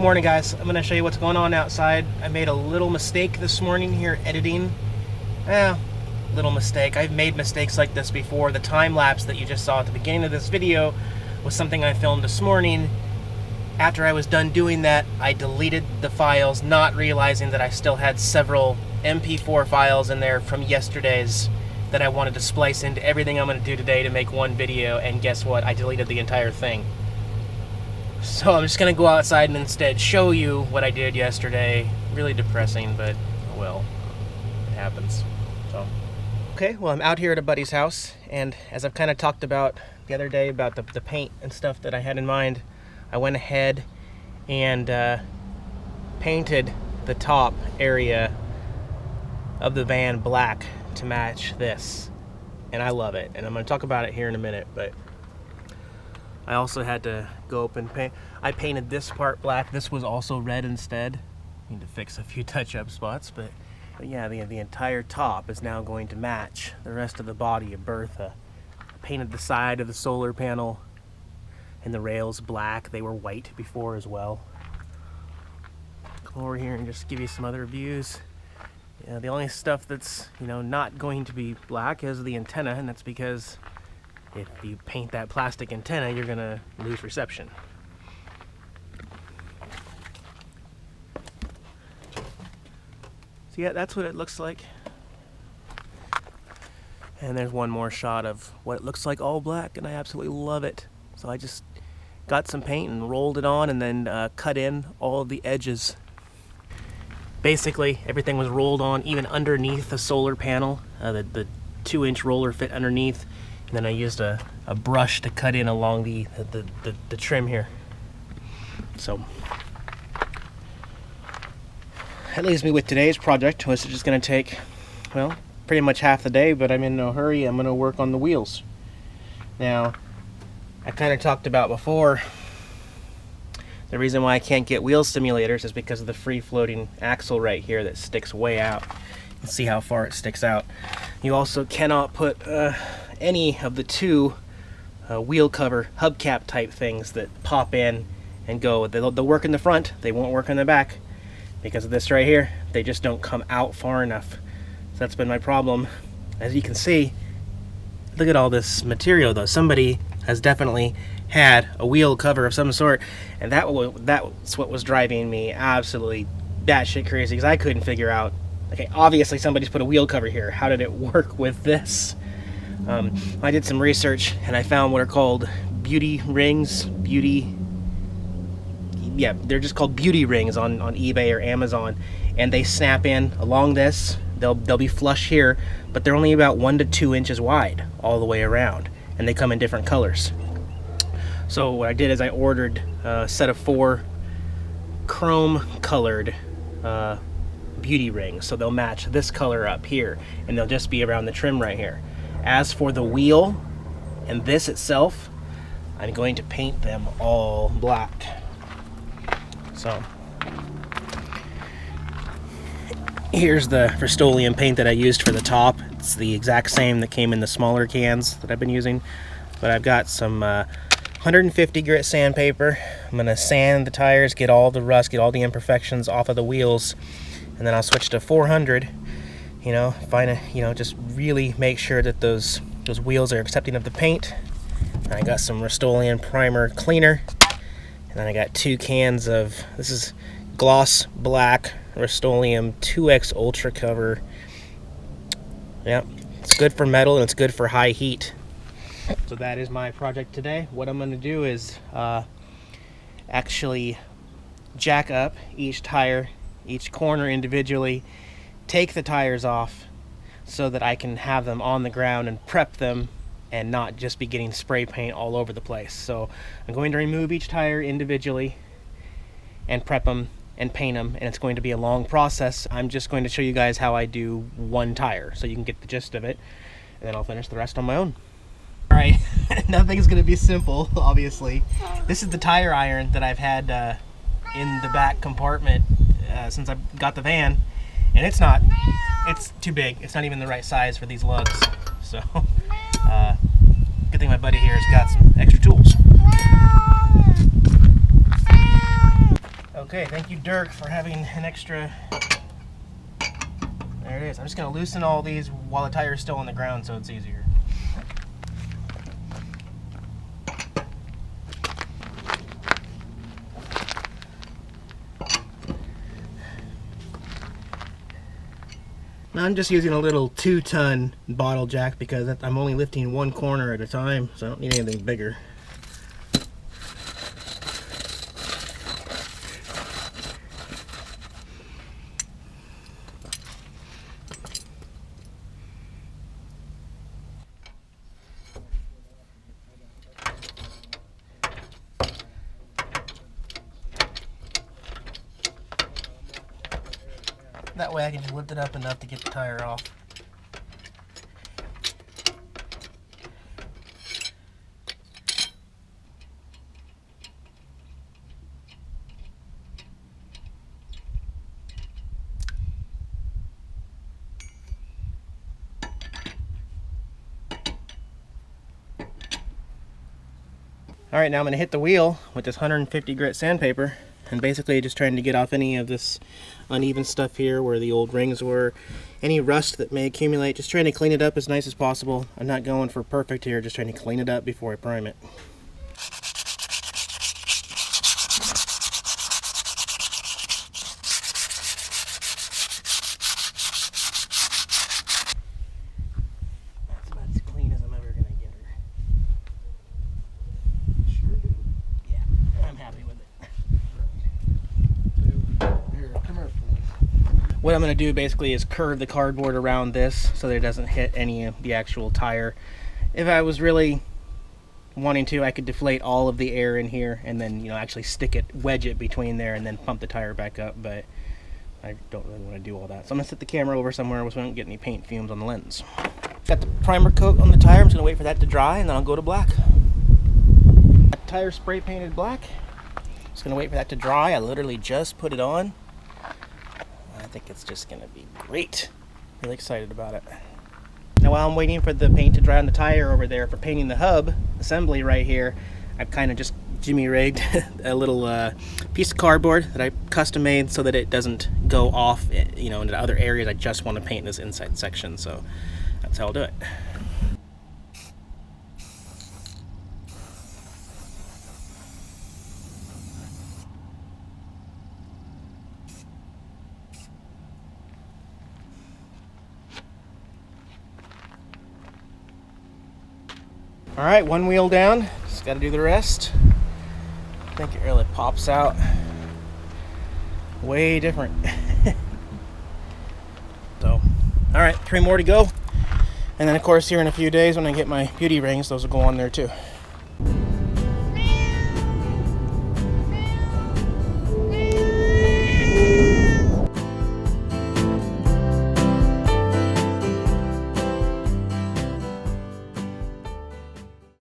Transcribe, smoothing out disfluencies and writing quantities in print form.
Good morning, guys. I'm going to show you what's going on outside. I made a little mistake this morning here editing. Little mistake. I've made mistakes like this before. The time lapse that you just saw at the beginning of this video was something I filmed this morning. After I was done doing that, I deleted the files, not realizing that I still had several MP4 files in there from yesterday's that I wanted to splice into everything I'm going to do today to make one video, and guess what? I deleted the entire thing. So I'm just going to go outside and instead show you what I did yesterday. Really depressing, but well, it happens. So, okay, well, I'm out here at a buddy's house, and as I've kind of talked about the other day about the paint and stuff that I had in mind, I went ahead and painted the top area of the van black to match this, and I love it, and I'm going to talk about it here in a minute. But I also had to go up and paint. I painted this part black. This was also red instead. Need to fix a few touch-up spots, but yeah, the entire top is now going to match the rest of the body of Bertha. I painted the side of the solar panel and the rails black. They were white before as well. Come over here and just give you some other views. Yeah, the only stuff that's, not going to be black is the antenna, and that's because if you paint that plastic antenna, you're gonna lose reception. So yeah, that's what it looks like. And there's one more shot of what it looks like all black, and I absolutely love it. So I just got some paint and rolled it on, and then cut in all of the edges. Basically, everything was rolled on, even underneath the solar panel. The 2-inch roller fit underneath, and then I used a brush to cut in along the trim here. So that leaves me with today's project, which is just going to take, well, pretty much half the day, but I'm in no hurry. I'm going to work on the wheels. Now, I kind of talked about before, the reason why I can't get wheel simulators is because of the free-floating axle right here that sticks way out. You can see how far it sticks out. You also cannot put any of the two wheel cover hubcap type things that pop in and go. They'll work in the front, they won't work in the back. Because of this right here, they just don't come out far enough. So that's been my problem. As you can see, look at all this material though. Somebody has definitely had a wheel cover of some sort, and that's what was driving me absolutely batshit crazy, because I couldn't figure out, okay, obviously somebody's put a wheel cover here. How did it work with this? I did some research, and I found what are called beauty rings. Yeah, they're just called beauty rings on eBay or Amazon, and they snap in along this. They'll be flush here, but they're only about 1 to 2 inches wide all the way around, and they come in different colors. So what I did is I ordered a set of 4 chrome colored beauty rings, so they'll match this color up here, and they'll just be around the trim right here. As for the wheel and this itself, I'm going to paint them all black. So here's the Rust-Oleum paint that I used for the top. It's the exact same that came in the smaller cans that I've been using, but I've got some 150 grit sandpaper. I'm gonna sand the tires, get all the rust, get all the imperfections off of the wheels, and then I'll switch to 400. Just really make sure that those wheels are accepting of the paint. And I got some Rust-Oleum primer cleaner, and then I got 2 cans of, this is gloss black Rust-Oleum 2X Ultra Cover. Yeah, it's good for metal and it's good for high heat. So that is my project today. What I'm going to do is actually jack up each tire, each corner individually, take the tires off so that I can have them on the ground and prep them and not just be getting spray paint all over the place. So I'm going to remove each tire individually and prep them and paint them, and it's going to be a long process. I'm just going to show you guys how I do one tire so you can get the gist of it, and then I'll finish the rest on my own. Alright, nothing's going to be simple, obviously. This is the tire iron that I've had in the back compartment since I got the van, and it's too big. It's not even the right size for these lugs. So good thing my buddy here has got some extra tools. Okay, thank you, Dirk, for having an extra. There it is. I'm just going to loosen all these while the tire is still on the ground so it's easier. Now I'm just using a little 2-ton bottle jack because I'm only lifting one corner at a time, so I don't need anything bigger. That way I can just lift it up enough to get the tire off. Alright, now I'm going to hit the wheel with this 150 grit sandpaper. And basically just trying to get off any of this uneven stuff here where the old rings were, any rust that may accumulate, just trying to clean it up as nice as possible. I'm not going for perfect here, just trying to clean it up before I prime it. That's about as clean as I'm ever going to get her. Sure do. Yeah, I'm happy with it. What I'm going to do basically is curve the cardboard around this so that it doesn't hit any of the actual tire. If I was really wanting to, I could deflate all of the air in here and then, actually stick it, wedge it between there and then pump the tire back up, but I don't really want to do all that. So I'm going to set the camera over somewhere so I don't get any paint fumes on the lens. Got the primer coat on the tire. I'm just going to wait for that to dry and then I'll go to black. Got the tire spray painted black. Just going to wait for that to dry. I literally just put it on. I think it's just going to be great. Really excited about it. Now while I'm waiting for the paint to dry on the tire over there for painting the hub assembly right here, I've kind of just jimmy rigged a little piece of cardboard that I custom made so that it doesn't go off, into other areas. I just want to paint this inside section, so that's how I'll do it. All right, one wheel down, just got to do the rest. I think it really pops out way different. So, all right, 3 more to go. And then of course here in a few days when I get my beauty rings, those will go on there too.